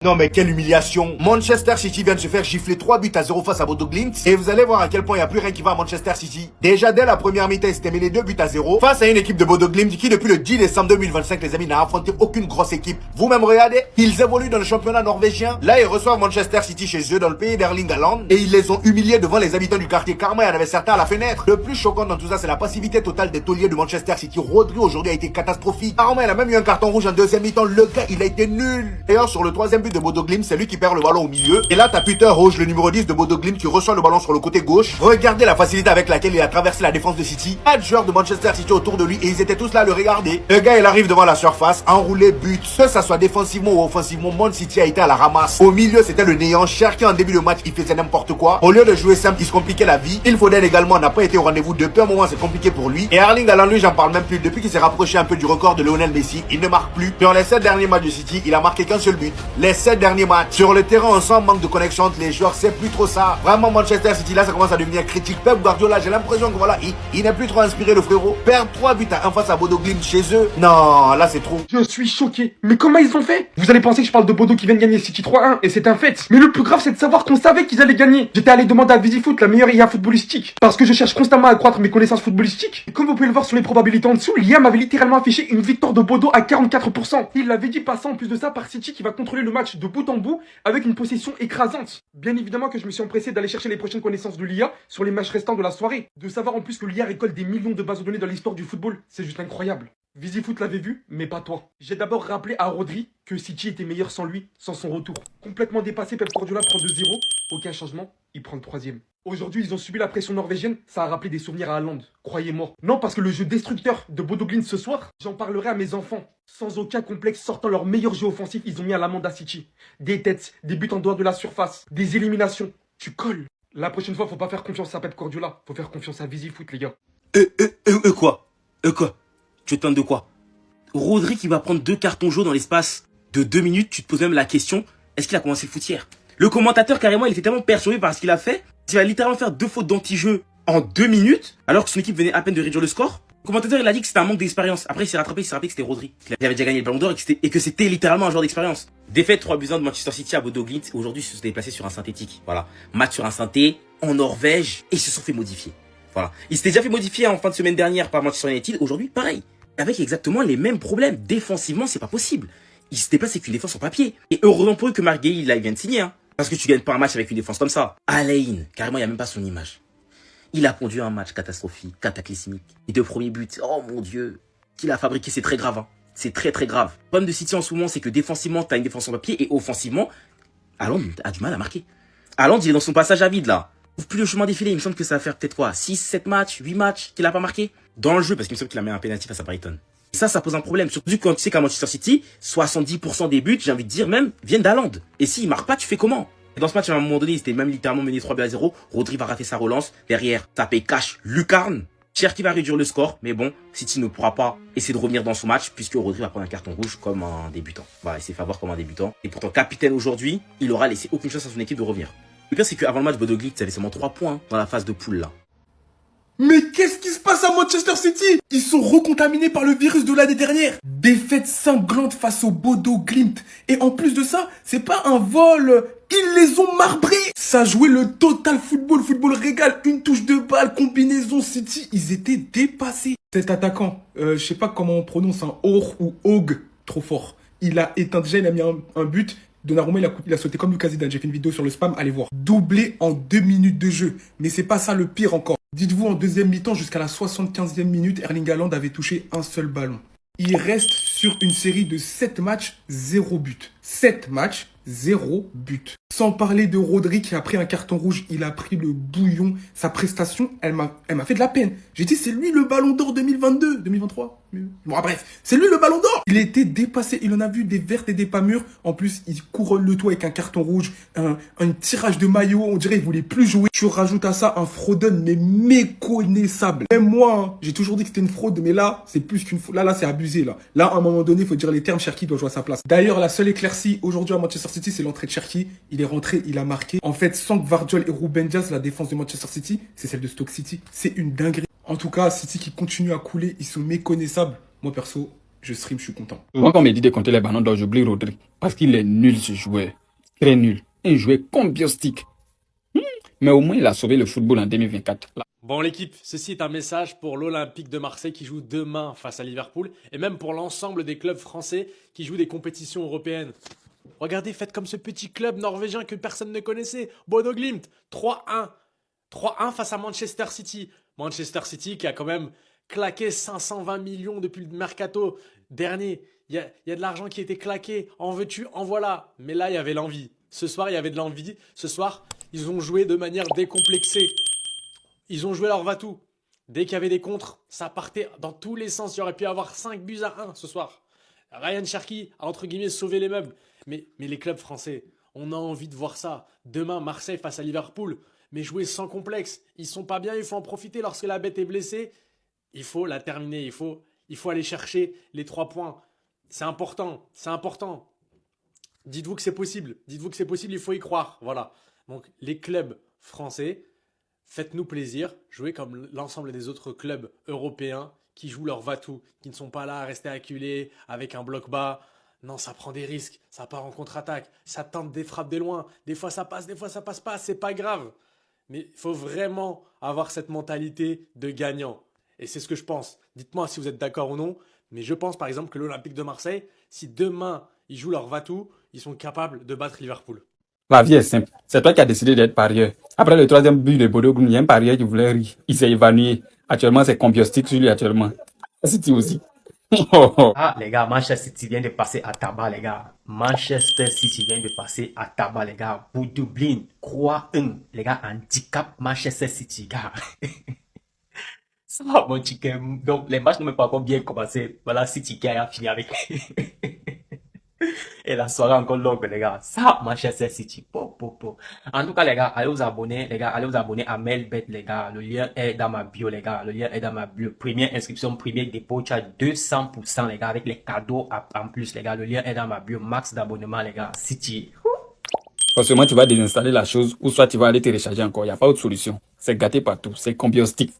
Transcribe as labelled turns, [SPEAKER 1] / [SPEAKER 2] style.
[SPEAKER 1] Non mais quelle humiliation. Manchester City vient de se faire gifler 3-0 face à Bodo Glimt. Et vous allez voir à quel point il n'y a plus rien qui va à Manchester City. Déjà dès la première mi-temps, ils s'étaient mis les 2-0 face à une équipe de Bodo Glimt qui depuis le 10 décembre 2025, les amis, n'a affronté aucune grosse équipe. Vous-même regardez, ils évoluent dans le championnat norvégien. Là, ils reçoivent Manchester City chez eux dans le pays d'Erling Haaland. Et ils les ont humiliés devant les habitants du quartier Karma. Il y en avait certains à la fenêtre. Le plus choquant dans tout ça, c'est la passivité totale des tauliers de Manchester City. Rodri aujourd'hui a été catastrophique. Karma, il a même eu un carton rouge en deuxième mi-temps. Le gars, il a été nul. D'ailleurs, sur le troisième but de Bodo Glimt, c'est lui qui perd le ballon au milieu. Et là, t'as Peter Rouge, le numéro 10 de Bodo Glimt, qui reçoit le ballon sur le côté gauche. Regardez la facilité avec laquelle il a traversé la défense de City. 4 joueurs de Manchester City autour de lui et ils étaient tous là à le regarder. Le gars, il arrive devant la surface, enroulé, but. Que ça soit défensivement ou offensivement, Man City a été à la ramasse. Au milieu, c'était le néant. Cherki en début de match, il faisait n'importe quoi. Au lieu de jouer simple, il se compliquait la vie. Il Foden également n'a pas été au rendez-vous depuis un moment, c'est compliqué pour lui. Et Erling Haaland, lui, j'en parle même plus. Depuis qu'il s'est rapproché un peu du record de Lionel Messi, il ne marque plus. Dans les 7 derniers matchs de City, il a marqué qu'un seul but. Les 7 derniers matchs. Sur le terrain, on sent manque de connexion entre les joueurs, c'est plus trop ça. Vraiment, Manchester City, là, ça commence à devenir critique. Pep Guardiola, j'ai l'impression que voilà, il n'est plus trop inspiré, le frérot. Perdre 3-1 face à Bodo Glimt chez eux. Non, là, c'est trop.
[SPEAKER 2] Je suis choqué. Mais comment ils ont fait? Vous allez penser que je parle de Bodo qui vient de gagner City 3-1, et c'est un fait. Mais le plus grave, c'est de savoir qu'on savait qu'ils allaient gagner. J'étais allé demander à VisiFoot, la meilleure IA footballistique, parce que je cherche constamment à accroître mes connaissances footballistiques. Et comme vous pouvez le voir sur les probabilités en dessous, l'IA m'avait littéralement affiché une victoire de Bodo à 44%. Il l'avait dit passant en plus de ça par City qui va contrôler le match de bout en bout avec une possession écrasante. Bien évidemment que je me suis empressé d'aller chercher les prochaines connaissances de l'IA sur les matchs restants de la soirée. De savoir en plus que l'IA récolte des millions de bases de données dans l'histoire du football, c'est juste incroyable. VisiFoot l'avait vu, mais pas toi. J'ai d'abord rappelé à Rodri que City était meilleur sans lui, sans son retour. Complètement dépassé, Pep Guardiola prend 2-0, aucun changement, il prend le 3e. Aujourd'hui, ils ont subi la pression norvégienne, ça a rappelé des souvenirs à Haaland, croyez-moi. Non, parce que le jeu destructeur de Bodo Glimt ce soir, j'en parlerai à mes enfants. Sans aucun complexe, sortant leur meilleur jeu offensif, ils ont mis à l'amende à City. Des têtes, des buts en dehors de la surface, des éliminations. Tu colles. La prochaine fois, faut pas faire confiance à Pep Guardiola, faut faire confiance à VisiFoot, les gars.
[SPEAKER 3] Quoi? Tu te plains de quoi? Rodri qui va prendre 2 cartons jaunes dans l'espace de 2 minutes, tu te poses même la question, est-ce qu'il a commencé le foot hier? Le commentateur, carrément, il était tellement perturbé par ce qu'il a fait, il va littéralement faire 2 fautes d'anti-jeu en 2 minutes, alors que son équipe venait à peine de réduire le score. Le commentateur, il a dit que c'était un manque d'expérience. Après, il s'est rappelé que c'était Rodri. Il avait déjà gagné le ballon d'or et que c'était littéralement un joueur d'expérience. Défaite 3-1 de Manchester City à Bodo Glimt. Aujourd'hui, ils se sont déplacés sur un synthétique. Voilà. Match sur un synthé, en Norvège, et ils se sont fait modifier. Voilà. Ils s'étaient déjà fait modifier en fin de semaine dernière par Manchester United. Aujourd'hui, pareil. Avec exactement les mêmes problèmes. Défensivement, c'est pas possible. Ils se déplacent avec une défense en papier. Et heureusement pour eux que Marc Guehi, là, il vient de signer, hein. Parce que tu gagnes pas un match avec une défense comme ça. Alain, carrément, il n'y a même pas son image. Il a conduit un match catastrophique, cataclysmique. Et de premier but, oh mon Dieu, qu'il a fabriqué, c'est très grave, hein. C'est très très grave. Le problème de City en ce moment, c'est que défensivement, t'as une défense en papier et offensivement, Haaland a du mal à marquer. Haaland, il est dans son passage à vide, là. Il trouve plus le chemin défilé. Il me semble que ça va faire peut-être quoi, 6, 7 matchs, 8 matchs qu'il a pas marqué dans le jeu, parce qu'il me semble qu'il a mis un penalty face à Brighton. Et ça pose un problème. Surtout quand tu sais qu'à Manchester City, 70% des buts, j'ai envie de dire même, viennent d'Haaland. Et s'il marque pas, tu fais comment? Et dans ce match, à un moment donné, ils étaient même littéralement menés 3-0. Rodri va rater sa relance. Derrière, tapé cash Lucarne. Cherki va réduire le score. Mais bon, City ne pourra pas essayer de revenir dans son match puisque Rodri va prendre un carton rouge comme un débutant. Voilà, il s'est fait avoir comme un débutant. Et pourtant, capitaine aujourd'hui, il aura laissé aucune chance à son équipe de revenir. Le pire, c'est qu'avant le match, Bodo Glimt avait seulement 3 points dans la phase de poule là.
[SPEAKER 4] Mais qu'est-ce qui se passe à Manchester City? Ils sont recontaminés par le virus de l'année dernière. Défaite cinglante face au Bodo Glimt. Et en plus de ça, c'est pas un vol. Ils les ont marbrés. Ça jouait le total football régal. Une touche de balle, combinaison City. Ils étaient dépassés. Cet attaquant, je sais pas comment on prononce, un Or ou Og, trop fort. Il a éteint déjà, il a mis un but. Donnarumma, il a sauté comme Lucas Zidane. J'ai fait une vidéo sur le spam, allez voir. Doublé en 2 minutes de jeu. Mais c'est pas ça le pire encore. Dites-vous, en deuxième mi-temps, jusqu'à la 75e minute, Erling Haaland avait touché un seul ballon. Il reste sur une série de 7 matchs, 0 but. 7 matchs, 0 but. Sans parler de Rodri qui a pris un carton rouge, il a pris le bouillon. Sa prestation, elle m'a fait de la peine. J'ai dit, c'est lui le ballon d'or 2022, 2023. Bon, bref, c'est lui le ballon d'or. Il était dépassé, il en a vu des vertes et des pas mûres. En plus, il couronne le tout avec un carton rouge, un tirage de maillot. On dirait qu'il voulait plus jouer. Tu rajoutes à ça un fraudeur, mais méconnaissable. Même moi, hein, j'ai toujours dit que c'était une fraude, mais là, c'est plus qu'une fraude. Là, c'est abusé, là. Là, à un moment donné, il faut dire les termes, Cherki doit jouer à sa place. D'ailleurs, la seule éclaircie aujourd'hui à Manchester City, c'est l'entrée de Cherki. Il est rentré, il a marqué. En fait, sans Gvardiol et Ruben Dias, la défense de Manchester City, c'est celle de Stoke City. C'est une dinguerie. En tout cas, City qui continue à couler, ils sont méconnaissables. Moi, perso, je stream, je suis content.
[SPEAKER 5] Souvent, quand on me dit de compter les ballons d'or, j'oublie Rodri. Parce qu'il est nul, ce joueur. Très nul. Un joueur combiostique. Mais au moins, il a sauvé le football en 2024.
[SPEAKER 6] Bon l'équipe, ceci est un message pour l'Olympique de Marseille qui joue demain face à Liverpool et même pour l'ensemble des clubs français qui jouent des compétitions européennes. Regardez, faites comme ce petit club norvégien que personne ne connaissait, Bodo Glimt, 3-1. 3-1 face à Manchester City. Manchester City qui a quand même claqué 520 millions depuis le mercato dernier. Il y a de l'argent qui a été claqué, en veux-tu, en voilà. Mais là, il y avait l'envie. Ce soir, il y avait de l'envie. Ce soir, ils ont joué de manière décomplexée. Ils ont joué leur va-tout. Dès qu'il y avait des contres, ça partait dans tous les sens. Il y aurait pu avoir 5-1 ce soir. Ryan Cherki a entre guillemets sauvé les meubles. Mais les clubs français, on a envie de voir ça. Demain, Marseille face à Liverpool. Mais jouer sans complexe. Ils sont pas bien, il faut en profiter. Lorsque la bête est blessée, il faut la terminer. Il faut aller chercher les 3 points. C'est important, c'est important. Dites-vous que c'est possible. Dites-vous que c'est possible, il faut y croire. Voilà. Donc les clubs français, faites-nous plaisir, jouez comme l'ensemble des autres clubs européens qui jouent leur va-tout, qui ne sont pas là à rester acculés avec un bloc bas. Non, ça prend des risques, ça part en contre-attaque, ça tente des frappes des loin. Des fois ça passe, des fois ça passe pas, c'est pas grave. Mais il faut vraiment avoir cette mentalité de gagnant. Et c'est ce que je pense. Dites-moi si vous êtes d'accord ou non. Mais je pense par exemple que l'Olympique de Marseille, si demain ils jouent leur va-tout, ils sont capables de battre Liverpool.
[SPEAKER 5] La vie est simple. C'est toi qui as décidé d'être parieur. Après le 3e but de Bodo Glimt, il y a un parieur qui voulait rire. Il s'est évanoui. Actuellement, c'est combiostique sur lui actuellement. City aussi.
[SPEAKER 7] Ah, les gars, Manchester City vient de passer à tabac, les gars. Manchester City vient de passer à tabac, les gars. Pour Dublin, 3-1. Les gars, handicap Manchester City, gars. Ça va, mon chicken. Donc, les matchs n'ont pas encore bien commencé. Voilà, City qui a fini avec. Et la soirée encore longue, les gars. Ça, Manchester City. En tout cas, les gars, allez vous abonner, les gars. Allez vous abonner à Melbet, les gars. Le lien est dans ma bio, les gars. Le lien est dans ma bio. Première inscription, premier dépôt, tu as 200%, les gars, avec les cadeaux en plus, les gars. Le lien est dans ma bio. Max d'abonnement, les gars. City.
[SPEAKER 5] Forcément, tu vas désinstaller la chose ou soit tu vas aller télécharger encore. Il n'y a pas autre solution. C'est gâté partout. C'est combiostique.